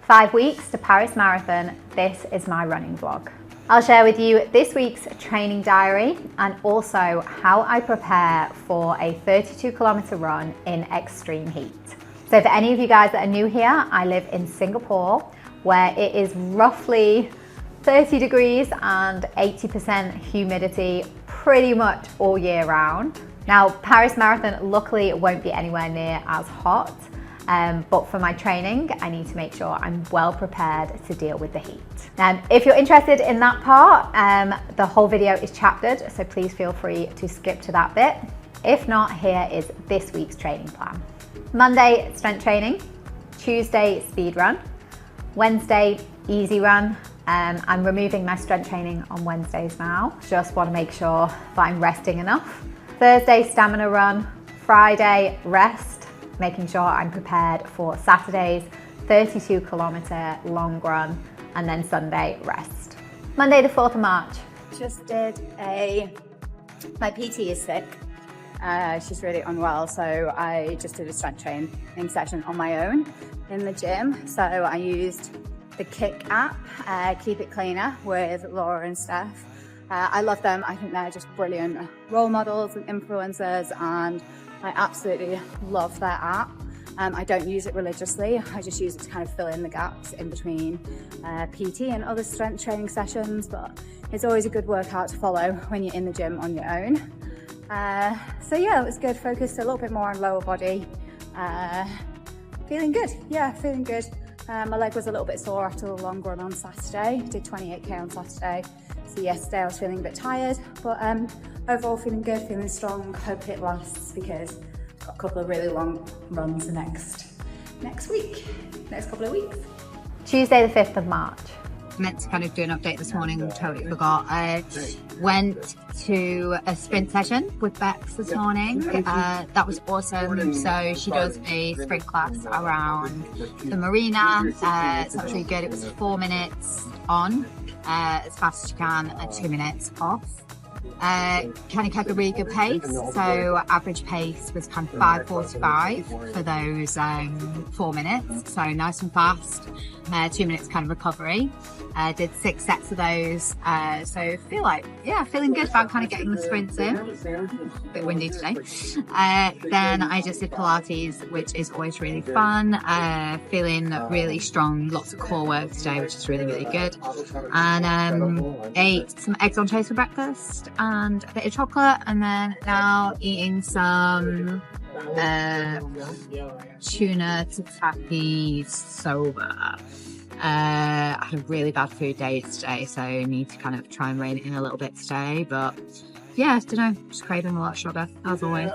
5 weeks to Paris Marathon, this is my running vlog. I'll share with you this week's training diary and also how I prepare for a 32-kilometer run in extreme heat. So for any of you guys that are new here, I live in Singapore, where it is roughly 30 degrees and 80% humidity pretty much all year round. Now, Paris Marathon, luckily it won't be anywhere near as hot, but for my training, I need to make sure I'm well prepared to deal with the heat. If you're interested in that part, the whole video is chaptered, so please feel free to skip to that bit. If not, here is this week's training plan. Monday, strength training. Tuesday, speed run. Wednesday, easy run. I'm removing my strength training on Wednesdays now. Just want to make sure that I'm resting enough. Thursday, stamina run. Friday, rest, making sure I'm prepared for Saturday's 32-kilometer long run, and then Sunday, rest. Monday, the 4th of March. Just did my PT is sick. She's really unwell, so I just did a strength training session on my own in the gym. So I used the Kick app, Keep It Cleaner, with Laura and Steph. I love them. I think they're just brilliant role models and influencers, and I absolutely love their app. I don't use it religiously. I just use it to kind of fill in the gaps in between PT and other strength training sessions, but it's always a good workout to follow when you're in the gym on your own. So yeah, it was good. Focused a little bit more on lower body. Feeling good. Yeah, feeling good. My leg was a little bit sore after the long run on Saturday. Did 28k on Saturday. So yesterday I was feeling a bit tired, but overall feeling good, feeling strong. Hope it lasts because I've got a couple of really long runs next couple of weeks. Tuesday, the 5th of March. Meant to kind of do an update this morning, totally forgot. I went to a sprint session with Bex this morning. That was awesome. So she does a sprint class around the marina. So that was really good. It was 4 minutes on, as fast as you can, and 2 minutes off. Kind of kept a really good pace, so average pace was kind of 5:45 for those 4 minutes, so nice and fast. 2 minutes kind of recovery. Did 6 sets of those, so feeling good about kind of getting the sprints in. A bit windy today. Then I just did Pilates, which is always really fun. Feeling really strong, lots of core work today, which is really, really good. And ate some eggs on toast for breakfast and a bit of chocolate, and then now eating some tuna tataki soba. I had a really bad food day today, so I need to kind of try and rein it in a little bit today, but yeah, I don't know, just craving a lot of sugar as always.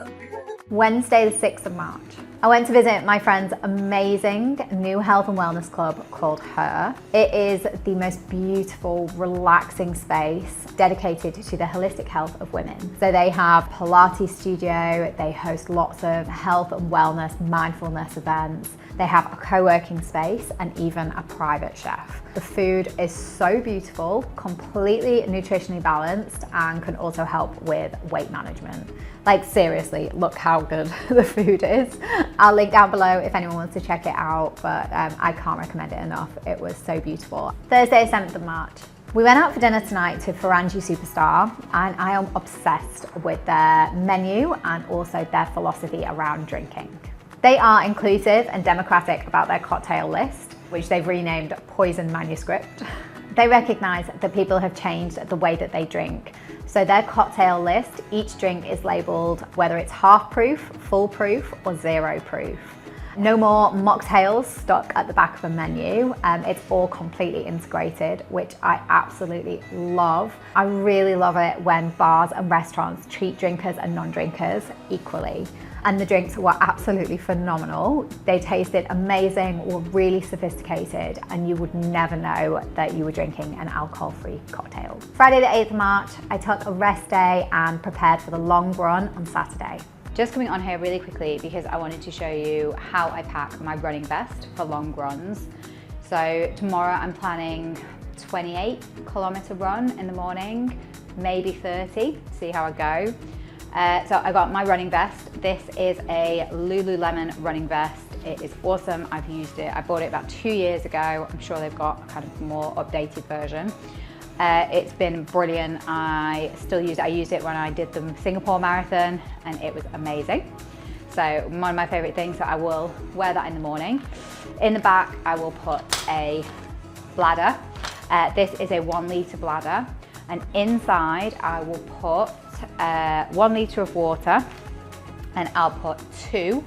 Wednesday, the 6th of March. I went to visit my friend's amazing new health and wellness club called Her. It is the most beautiful, relaxing space dedicated to the holistic health of women. So they have Pilates studio, they host lots of health and wellness, mindfulness events. They have a co-working space and even a private chef. The food is so beautiful, completely nutritionally balanced, and can also help with weight management. Like seriously, look how good the food is. I'll link down below if anyone wants to check it out, but I can't recommend it enough. It was so beautiful. Thursday, 7th of March. We went out for dinner tonight to Farangi Superstar, and I am obsessed with their menu and also their philosophy around drinking. They are inclusive and democratic about their cocktail list, which they've renamed Poison Manuscript. They recognize that people have changed the way that they drink. So their cocktail list, each drink is labeled whether it's half proof, full proof, or 0 proof. No more mocktails stuck at the back of a menu. It's all completely integrated, which I absolutely love. I really love it when bars and restaurants treat drinkers and non-drinkers equally. And the drinks were absolutely phenomenal. They tasted amazing, were really sophisticated, and you would never know that you were drinking an alcohol-free cocktail. Friday the 8th of March, I took a rest day and prepared for the long run on Saturday. Just coming on here really quickly because I wanted to show you how I pack my running vest for long runs. So tomorrow I'm planning 28-kilometer run in the morning, maybe 30, see how I go. So I got my running vest. This is a Lululemon running vest It is awesome. I've used it. I bought it about 2 years ago. I'm sure they've got a kind of more updated version. It's been brilliant. I still use it. I used it when I did the Singapore marathon and it was amazing. So one of my favorite things, so I will wear that in the morning. In the back, I will put a bladder. This is a 1 litre bladder, and inside I will put 1 litre of water, and I'll put 2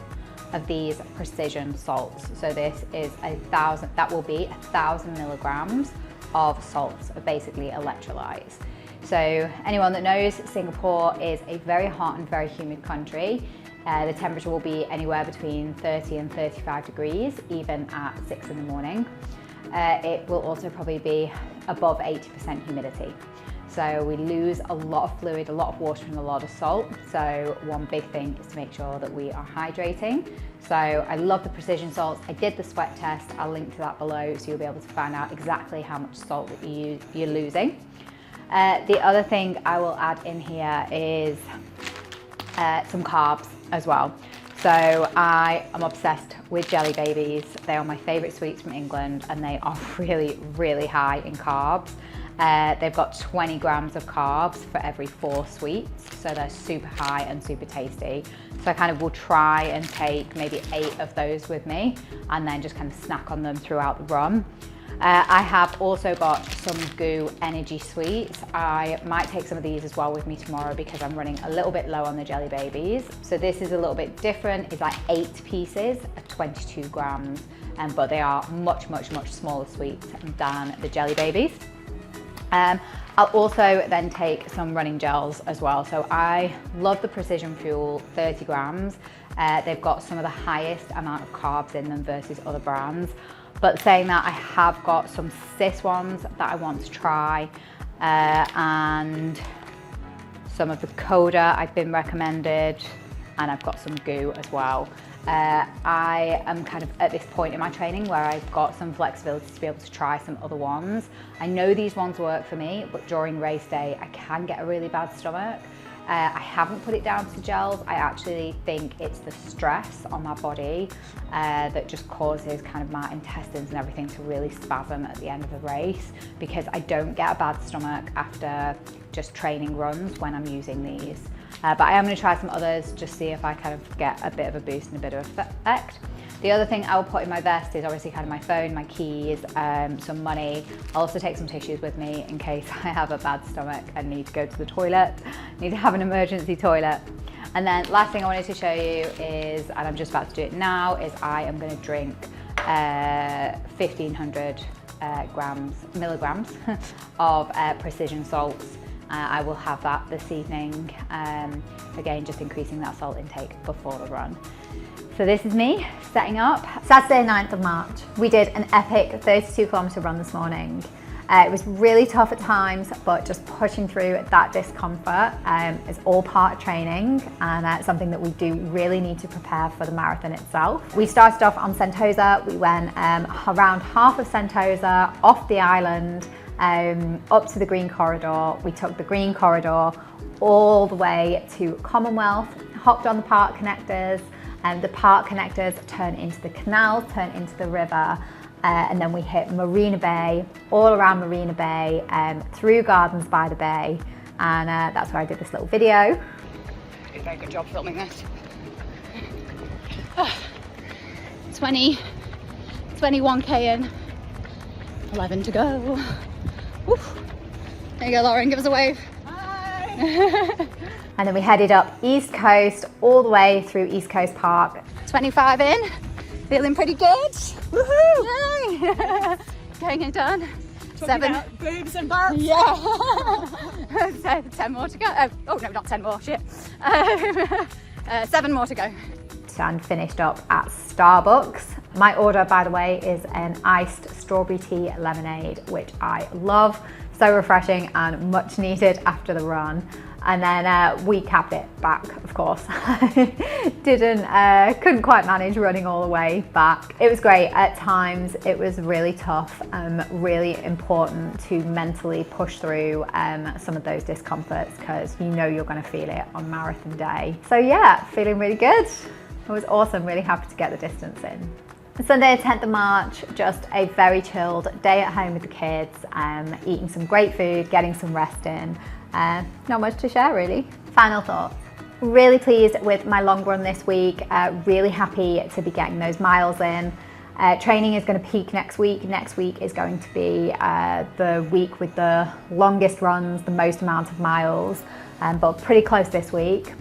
of these precision salts. So this is 1,000, that will be 1,000 milligrams of salts, basically electrolytes. So anyone that knows, Singapore is a very hot and very humid country. The temperature will be anywhere between 30 and 35 degrees, even at 6 in the morning. It will also probably be above 80% humidity. So we lose a lot of fluid, a lot of water and a lot of salt. So one big thing is to make sure that we are hydrating. So I love the precision salts. I did the sweat test. I'll link to that below so you'll be able to find out exactly how much salt that you're losing. The other thing I will add in here is some carbs as well. So I am obsessed with jelly babies. They are my favorite sweets from England and they are really, really high in carbs. They've got 20 grams of carbs for every 4 sweets. So they're super high and super tasty. So I kind of will try and take maybe 8 of those with me and then just kind of snack on them throughout the run. I have also got some GOO energy sweets. I might take some of these as well with me tomorrow because I'm running a little bit low on the jelly babies. So this is a little bit different. It's like 8 pieces at 22 grams, but they are much, much, much smaller sweets than the jelly babies. I'll also then take some running gels as well. So I love the Precision Fuel 30 grams. They've got some of the highest amount of carbs in them versus other brands. But saying that, I have got some cis ones that I want to try, and some of the Coda I've been recommended, and I've got some GOO as well. I am kind of at this point in my training where I've got some flexibility to be able to try some other ones. I know these ones work for me, but during race day, I can get a really bad stomach. I haven't put it down to gels. I actually think it's the stress on my body that just causes kind of my intestines and everything to really spasm at the end of a race, because I don't get a bad stomach after just training runs when I'm using these. But I am going to try some others, just see if I kind of get a bit of a boost and a bit of effect. The other thing I will put in my vest is obviously kind of my phone, my keys, some money. I'll also take some tissues with me in case I have a bad stomach and need to go to the toilet, need to have an emergency toilet. And then last thing I wanted to show you is, and I'm just about to do it now, is I am going to drink 1,500 milligrams of precision salts. I will have that this evening, again just increasing that salt intake before the run. So this is me setting up. Saturday 9th of March. We did an epic 32-kilometer run this morning. It was really tough at times, but just pushing through that discomfort is all part of training, and something that we do really need to prepare for the marathon itself. We started off on Sentosa. We went around half of Sentosa, off the island, up to the Green Corridor. We took the Green Corridor all the way to Commonwealth, hopped on the park connectors, and the park connectors turn into the canal, turn into the river, and then we hit Marina Bay, all around Marina Bay, through Gardens by the Bay, and that's where I did this little video. Did a very good job filming this. 21k in, 11 to go. Woo. There you go, Lauren, give us a wave. Bye. And then we headed up East Coast, all the way through East Coast Park. 25 in, feeling pretty good. Woohoo! Yay! Going and done. 7 boobs and butts. Yeah. So 10 more to go. Oh no, not 10 more. Shit. 7 more to go. And finished up at Starbucks. My order, by the way, is an iced strawberry tea lemonade, which I love. So refreshing and much needed after the run. And then we capped it back, of course. Couldn't quite manage running all the way back. It was great. At times it was really tough, really important to mentally push through some of those discomforts, because you know you're going to feel it on marathon day. So yeah, feeling really good. It was awesome, really happy to get the distance in. Sunday 10th of March, just a very chilled day at home with the kids, eating some great food, getting some rest in. Not much to share really. Final thoughts. Really pleased with my long run this week, really happy to be getting those miles in. Training is going to peak next week. Next week is going to be the week with the longest runs, the most amount of miles, but pretty close this week.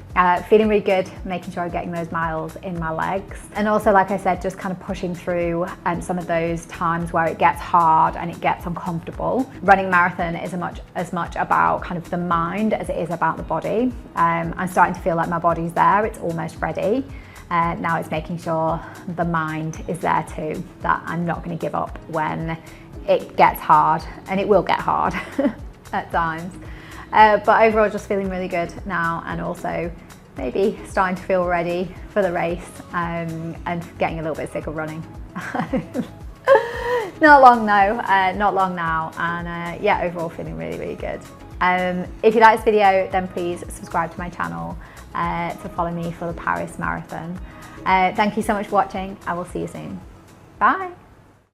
Feeling really good, making sure I'm getting those miles in my legs. And also, like I said, just kind of pushing through some of those times where it gets hard and it gets uncomfortable. Running marathon is as much about kind of the mind as it is about the body. I'm starting to feel like my body's there, it's almost ready. Now it's making sure the mind is there too, that I'm not going to give up when it gets hard, and it will get hard at times. But overall, just feeling really good now, and also maybe starting to feel ready for the race, and getting a little bit sick of running. Not long though, not long now, and yeah, overall feeling really, really good. If you like this video, then please subscribe to my channel to follow me for the Paris Marathon. Thank you so much for watching. I will see you soon. Bye.